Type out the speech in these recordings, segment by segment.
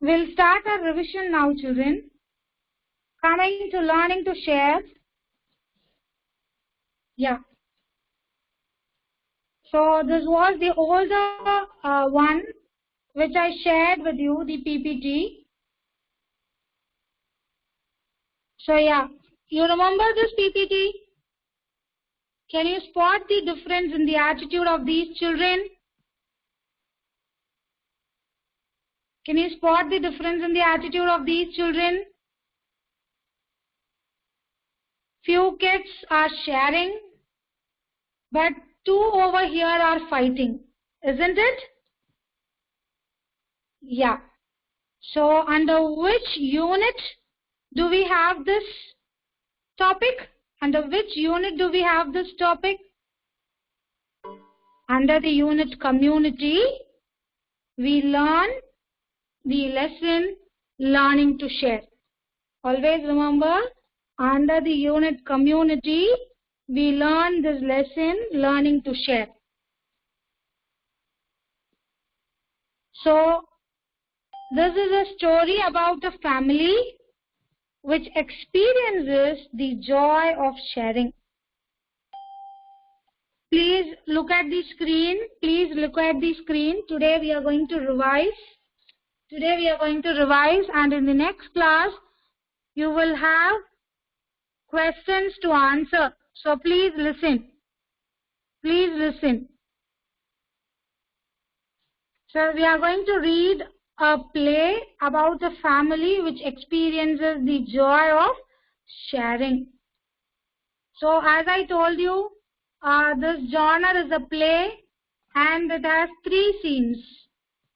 We'll start our revision now, children. Coming to learning to share. Yeah. So this was the older one which I shared with you, the PPT. So yeah, you remember this PPT? Can you spot the difference in the attitude of these children? Can you spot the difference in the attitude of these children? Few kids are sharing, but two over here are fighting, isn't it? Yeah. So under which unit do we have this topic? Under which unit do we have this topic? Under the unit community, we learn the lesson learning to share. Always remember, under the unit community, we learn this lesson learning to share. So this is a story about a family which experiences the joy of sharing. Please look at the screen. Please look at the screen. Today we are going to revise. Today we are going to revise, and in the next class you will have questions to answer. So please listen. Please listen. So we are going to read a play about a family which experiences the joy of sharing. So as I told you, this genre is a play and it has 3 scenes.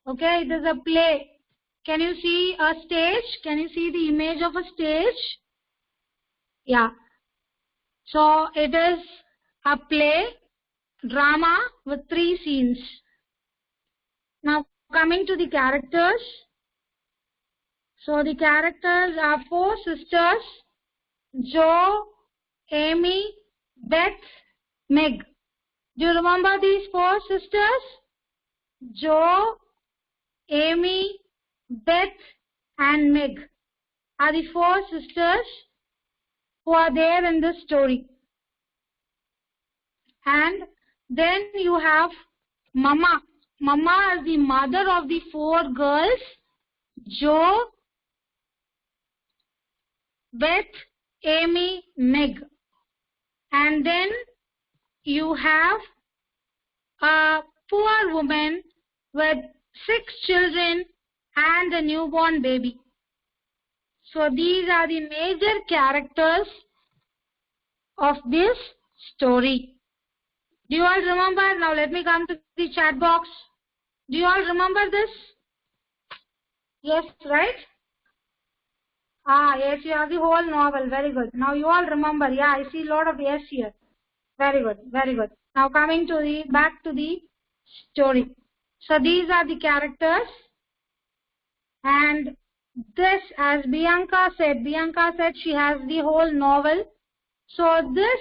Okay, it is a play. Can you see a stage? Can you see the image of a stage? Yeah. So it is a play, drama with 3 scenes. Now coming to the characters. So the characters are 4 sisters, Jo, Amy, Beth, Meg. Do you remember these 4 sisters? Jo, Amy, Beth and Meg are the 4 sisters who are there in this story. And then you have Mama. Mama is the mother of the 4 girls, Jo, Beth, Amy, Meg. And then you have a poor woman with 6 children and a newborn baby. So these are the major characters of this story. Do you all remember? Now let me come to the chat box. Do you all remember this? Yes, right? Yes, you have the whole novel. Very good. Now you all remember. Yeah, I see a lot of yes here. Very good. Very good. Now coming to the back to the story. So these are the characters. And this, as Bianca said she has the whole novel. So this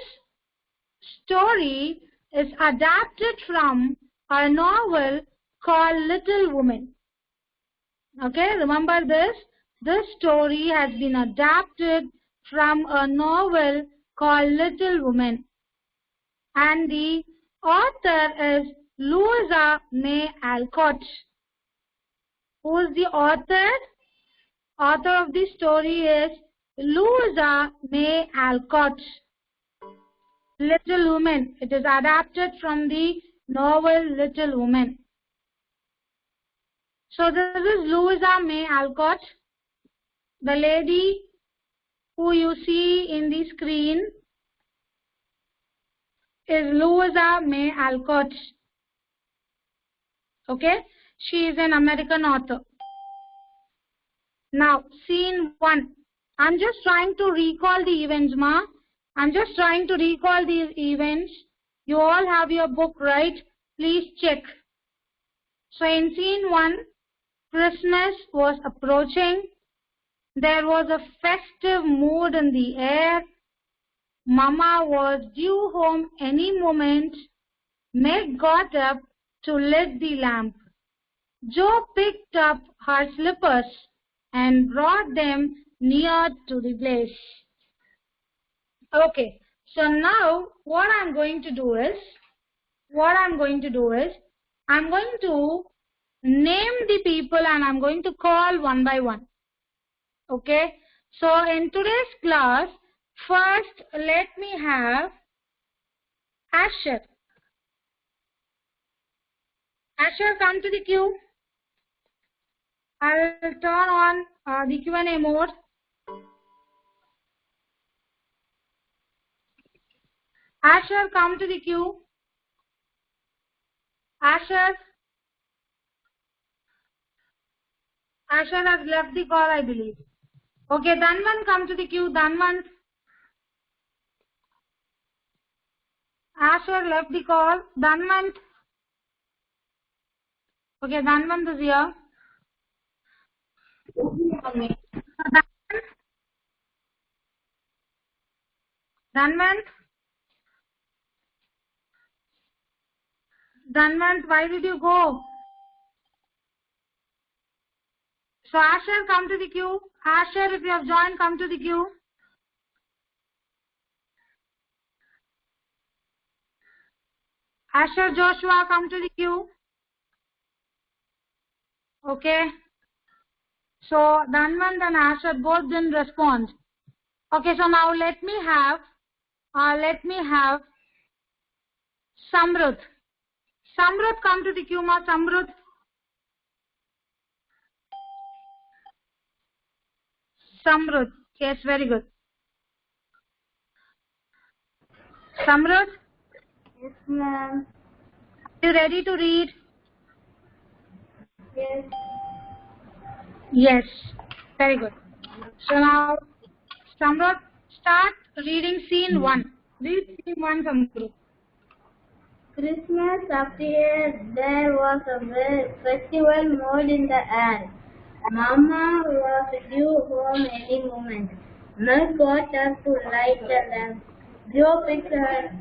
story is adapted from a novel called Little Women. Okay, remember this. This story has been adapted from a novel called Little Women. And the author is Louisa May Alcott. Who is the author? Author of the story is Louisa May Alcott. Little Women. It is adapted from the novel Little Women. So this is Louisa May Alcott. The lady who you see in the screen is Louisa May Alcott. Okay, she is an American author. Now, scene 1. I'm just trying to recall the events, ma. I'm just trying to recall these events. You all have your book, right? Please check. So in scene 1, Christmas was approaching. There was a festive mood in the air. Mama was due home any moment. Meg got up to lit the lamp. Jo picked up her slippers and brought them near to the blaze. Okay, so now what I'm going to do is, I'm going to name the people and I'm going to call one by one. Okay, so in today's class, first let me have Asher. Asher, come to the queue. I will turn on the Q&A mode. Asher, come to the queue. Asher has left the call, I believe. Okay, Dhanvant, come to the queue. Dhanvant. Asher left the call. Dhanvant. Okay, Dhanvant is here. Dhanvant, why did you go? So Asher, come to the queue. Asher, if you have joined, come to the queue. Asher Joshua, come to the queue. Okay. So Dhanvant and Asher both didn't respond. Okay, so now let me have Samruddh. Samruddh, come to the queue, ma. Samruddh. Samruddh. Yes, very good. Samruddh? Yes, ma'am. Are you ready to read? Yes. Yes. Very good. So now, Samruddh, start reading scene 1. Read scene 1, Samruddh. Christmas appeared. There was a festival mood in the air. Mama was due home any moment. Mel got up to light the lamp. Joe picked her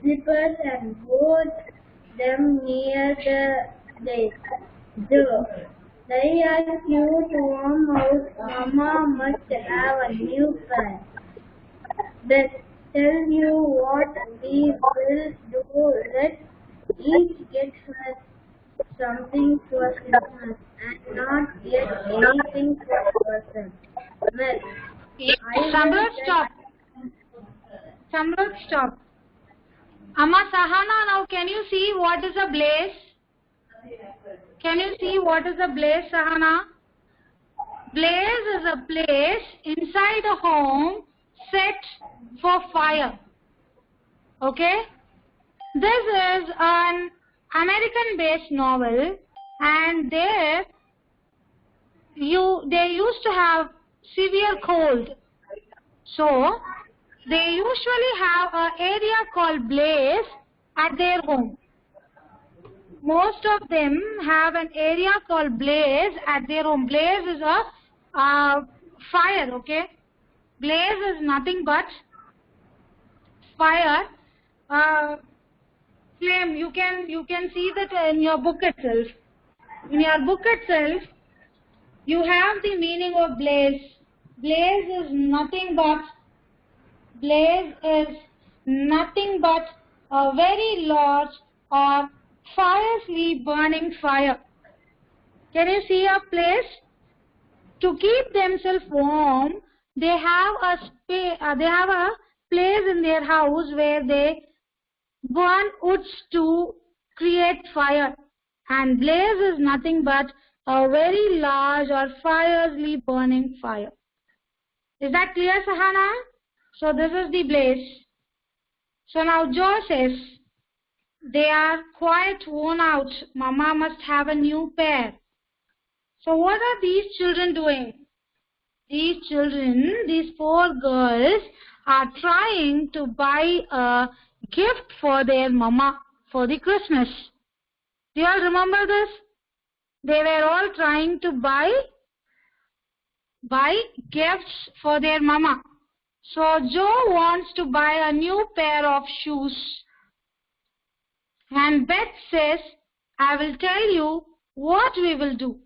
slippers and put them near the blaze. Joe, they are cute warm out. Mama must have a new pair. Beth, tell you what we will do. Let's each get her something for Christmas and not get anything for ourselves. Well, Samruddh, stop. Samruddh, stop. Amma Sahana, now can you see what is a blaze? Can you see what is a blaze, Sahana? Blaze is a place inside a home set for fire. Okay? This is an American-based novel, and they used to have severe cold. So they usually have an area called blaze at their home. Most of them have an area called blaze at their home. Blaze is a fire, okay? Blaze is nothing but fire. Flame, you can see that in your book itself. In your book itself, you have the meaning of blaze. Blaze is nothing but a very large or fiercely burning fire. Can you see a place? To keep themselves warm, they have a place in their house where they burn woods to create fire. And blaze is nothing but a very large or fiercely burning fire. Is that clear, Sahana? So this is the blaze. So now Joe says, they are quite worn out. Mama must have a new pair. So what are these children doing? These children, these 4 girls, are trying to buy a gift for their mama for the Christmas. Do you all remember this? They were all trying to buy gifts for their mama. So Joe wants to buy a new pair of shoes. And Beth says, I will tell you what we will do.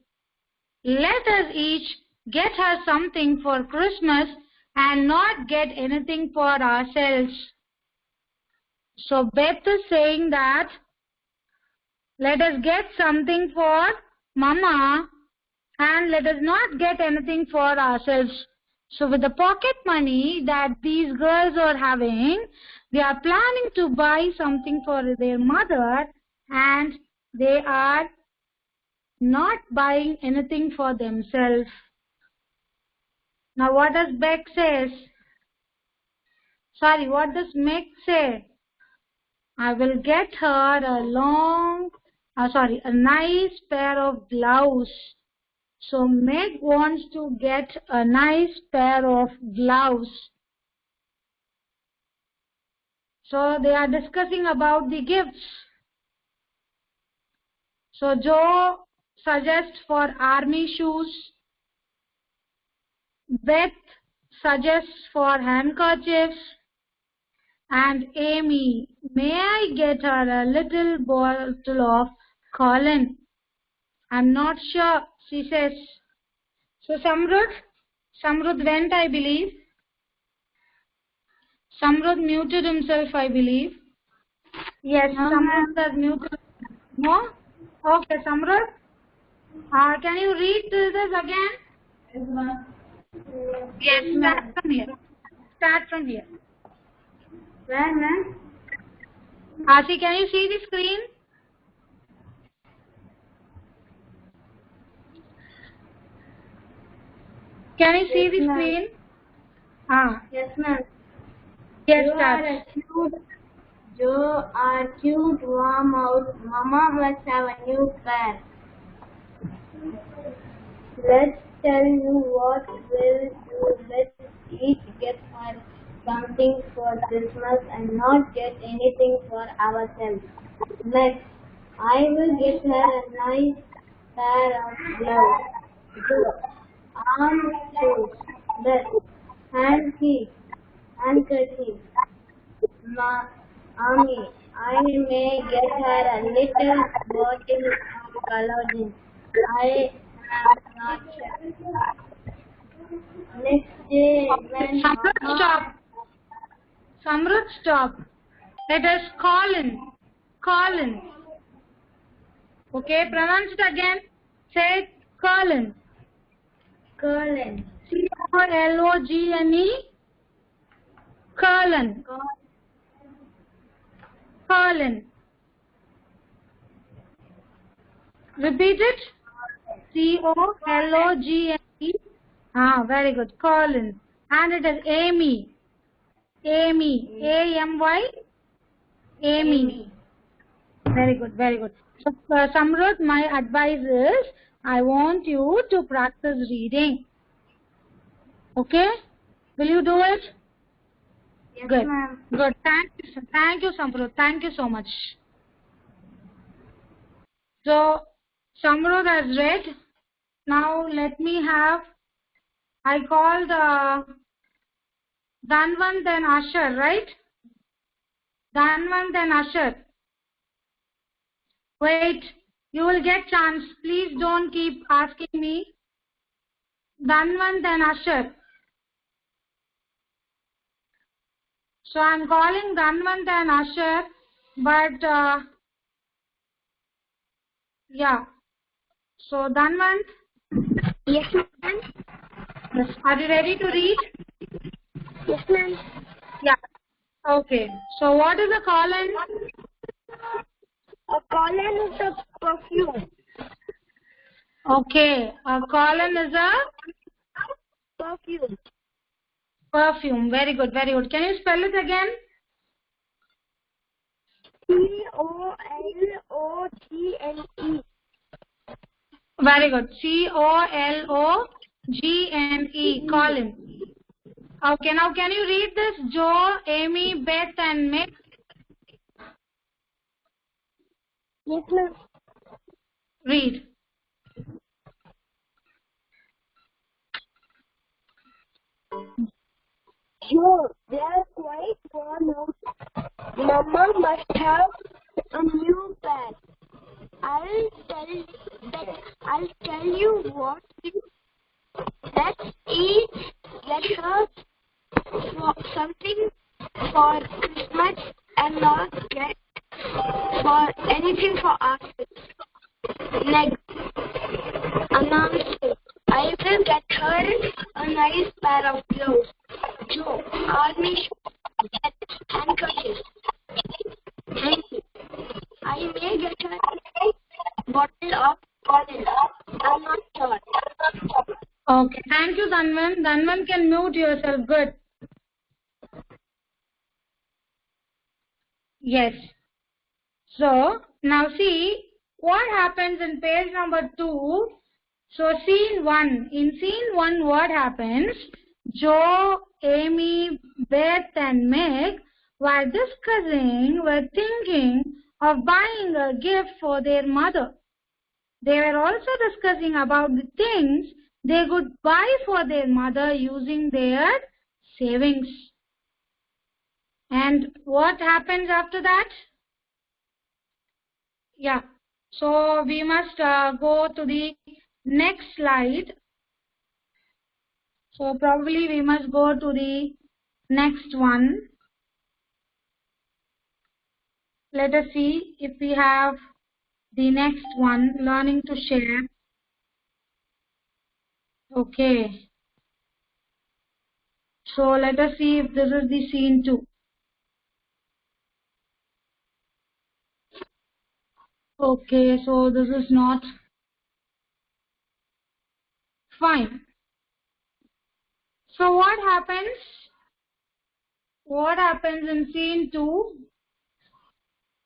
Let us each get her something for Christmas and not get anything for ourselves. So Beth is saying that let us get something for Mama and let us not get anything for ourselves. So with the pocket money that these girls are having, they are planning to buy something for their mother and they are not buying anything for themselves. Now what does Beck says? Sorry, what does Meg say? I will get her a nice pair of gloves. So Meg wants to get a nice pair of gloves. So they are discussing about the gifts. So Joe suggests for army shoes. Beth suggests for handkerchiefs. And Amy, may I get her a little bottle of Colin? I'm not sure, she says. So Samrud went, I believe. Samrud muted himself, I believe. Yes, Samrud has muted. No? Okay, Samrud. Can you read this again? Yes, ma'am. Yes, start from here. Start from here. Where, ma'am? Asi, can you see the screen? Can you see the screen? Yes, ma'am. Yes, start. You are cute, warm out. Mama must have a new pair. Let's tell you what we'll do. Let's each get her something for Christmas and not get anything for ourselves. Next, I will get her a nice pair of gloves. Good. Arm shoes. Best. Handkerchief. Mommy, I may get her a little bottle of cologne. I am not sure. Next day, when Samrud, stop. Samrud, stop. Let us Colin. Okay, pronounce it again. Say Colin. Colin. C-O-L-O-G-N-E. Colin. Colin. Repeat it. C-O-L-O-G-N-E. Very good. Colin. And it is Amy. A-M-Y. Amy. Very good, very good. So, Samrud, my advice is, I want you to practice reading. Okay? Will you do it? Yes, Good. ma'am. Good. Thank you, Samrud. Thank you so much. So, Samrud has read. Now, let me have, I called Dhanvant and Asher, right? Dhanvant and Asher. Wait, you will get chance. Please don't keep asking me. Dhanvant and Asher. So I'm calling Dhanvant and Asher, but yeah. So Dhanvant. Yes, ma'am. Yes. Are you ready to read? Yes, ma'am. Yeah. Okay. So what is a Colin? A Colin is a perfume. Okay. A Colin is a Perfume. perfume. Very good. Very good. Can you spell it again? C-O-L-O-G-N-E. Very good. C-O-L-O-G-N-E. Colin. Okay. Now can you read this? Joe, Amy, Beth, and Meg. Yes, ma'am. Read. Sure, they are quite worn out. Mama must have a new pair. I'll tell you what. Let's each get her something for Christmas and not get for anything for ourselves. Next, announcement. I will get her a nice pair of gloves. Joe, army get handkerchiefs. Thank you. I may get her a bottle of oil. I'm not sure. Okay, thank you, Dhanvan. Dhanvan can mute yourself. Good. Yes. So, now see what happens in page number 2. So, scene 1. In scene 1, what happens? Joe, Amy, Beth and Meg were thinking of buying a gift for their mother. They were also discussing about the things they could buy for their mother using their savings. And what happens after that? Yeah. So we must go to the next slide. So probably we must go to the next one. Let us see if we have the next one, learning to share. Okay. So let us see if this is the scene 2. Okay, so this is not fine. So what happens? What happens in scene 2?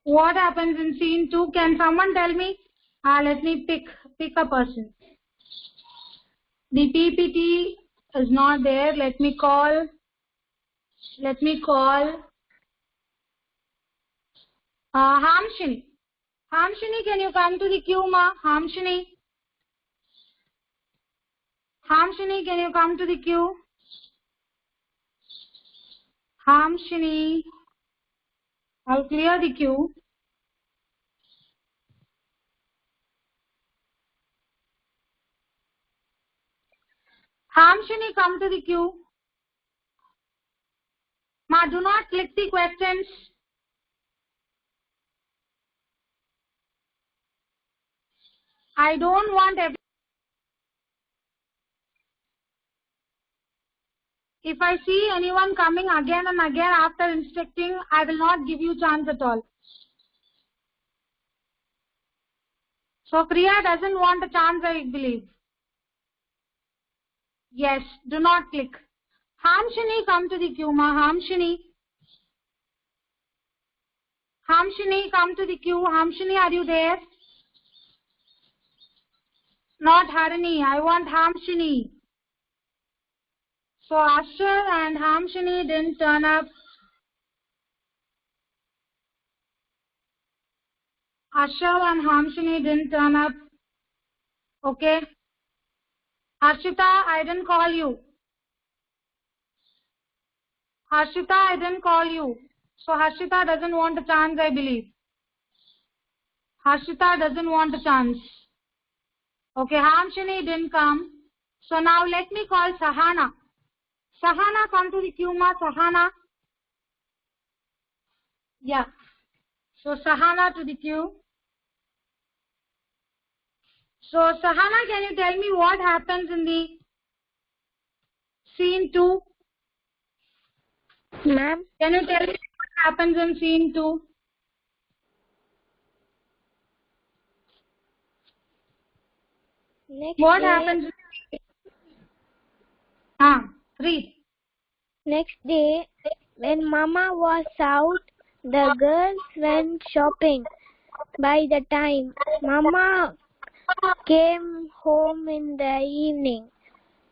What happens in scene 2? Can someone tell me? Let me pick a person. The PPT is not there. Let me call Hamshini. Hamshini, can you come to the queue, ma? Hamshini, can you come to the queue? Hamshini, I'll clear the queue. Hamshini, come to the queue. Ma, do not click the questions. I don't want every. If I see anyone coming again and again after instructing, I will not give you chance at all. So Priya doesn't want a chance, I believe. Yes, do not click. Hamshini, come to the queue, ma. Hamshini. Hamshini, come to the queue. Hamshini, are you there? Not Harini. I want Hamshini. So Asher and Hamshini didn't turn up. Asher and Hamshini didn't turn up. Okay. Harshita, I didn't call you. Harshita, I didn't call you. So Harshita doesn't want a chance, I believe. Harshita doesn't want a chance. Okay, Hamshini didn't come. So now let me call Sahana. Sahana, come to the queue, ma. Sahana. Yeah. So Sahana to the queue. So Sahana, can you tell me what happens in the scene 2? Ma'am? Can you tell me what happens in scene 2? What happens? Read. Next day, when Mama was out, the girls went shopping. By the time Mama came home in the evening,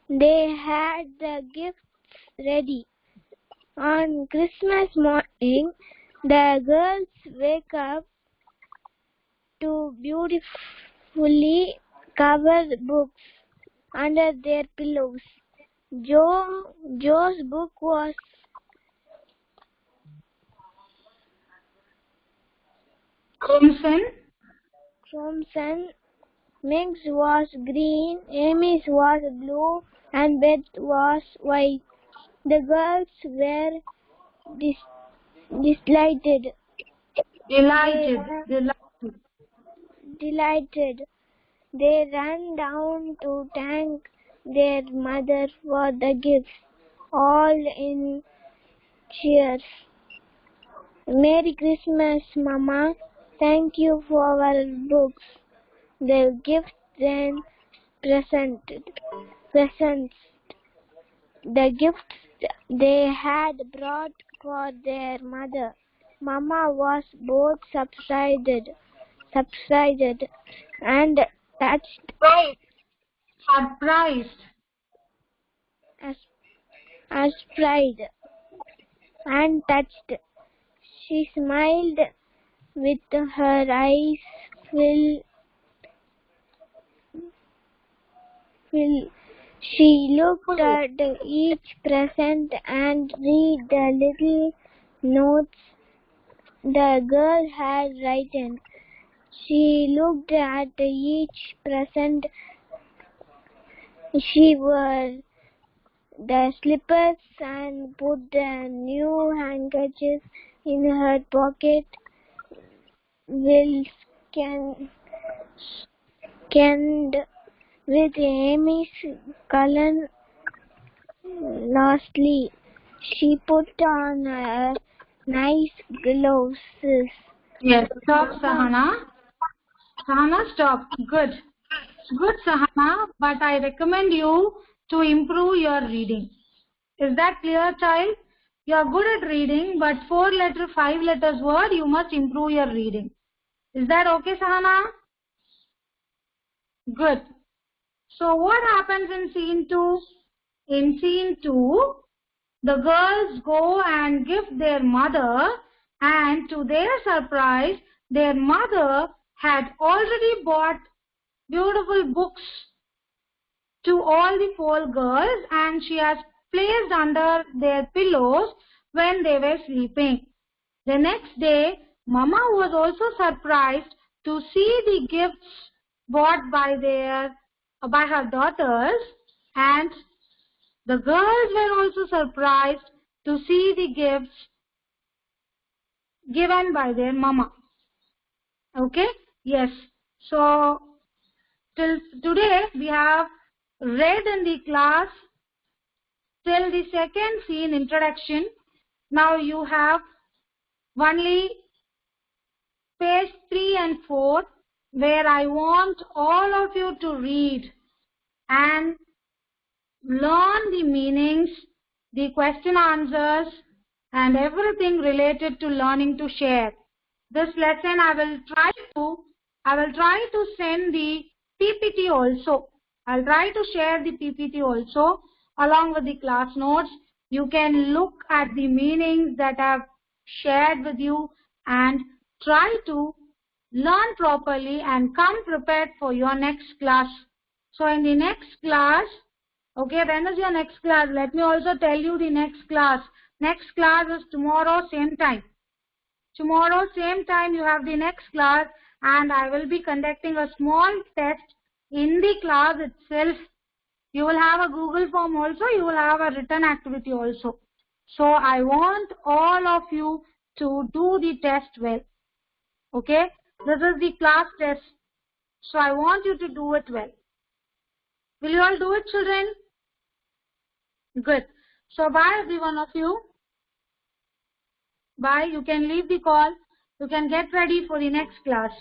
they had the gifts ready. On Christmas morning, the girls wake up to beautifully covered books under their pillows. Joe's book was Crimson. Meg's was green, Amy's was blue, and Beth was white. The girls were delighted. Delighted. They ran down to thank their mother for the gifts, all in cheers. Merry Christmas, Mama. Thank you for our books. The gifts then presents. The gifts they had brought for their mother. Mama was both subsided and touched. As pride and touched. She smiled with her eyes filled. She looked at each present and read the little notes the girl had written. She looked at each present. She wore the slippers and put the new handkerchief in her pocket. Will scanned with Amy's colour. Lastly, she put on her nice gloves. Yes, stop, Sahana. Sahana, stop. Good. Good, Sahana, but I recommend you to improve your reading. Is that clear, child? You are good at reading, but 4-letter, 5 letters word, you must improve your reading. Is that okay, Sahana? Good. So what happens in scene 2? In scene 2, the girls go and gift their mother, and to their surprise, their mother had already bought beautiful books to all the 4 girls, and she has placed under their pillows when they were sleeping. The next day, Mama was also surprised to see the gifts bought by her daughters, and the girls were also surprised to see the gifts given by their mama. Okay? Yes. So, till today we have read in the class till the second scene, introduction. Now you have only page 3 and 4, where I want all of you to read and learn the meanings, the question answers, and everything related to learning to share. This lesson I will try to send the PPT also. I'll try to share the PPT also along with the class notes. You can look at the meanings that I've shared with you and try to learn properly and come prepared for your next class. So in the next class, okay, when is your next class? Let me also tell you the next class. Next class is tomorrow, same time. Tomorrow, same time, you have the next class, and I will be conducting a small test in the class itself. You will have a Google form also. You will have a written activity also. So I want all of you to do the test well. Okay? This is the class test. So I want you to do it well. Will you all do it, children? Good. So bye, every one of you. Bye. You can leave the call. You can get ready for the next class.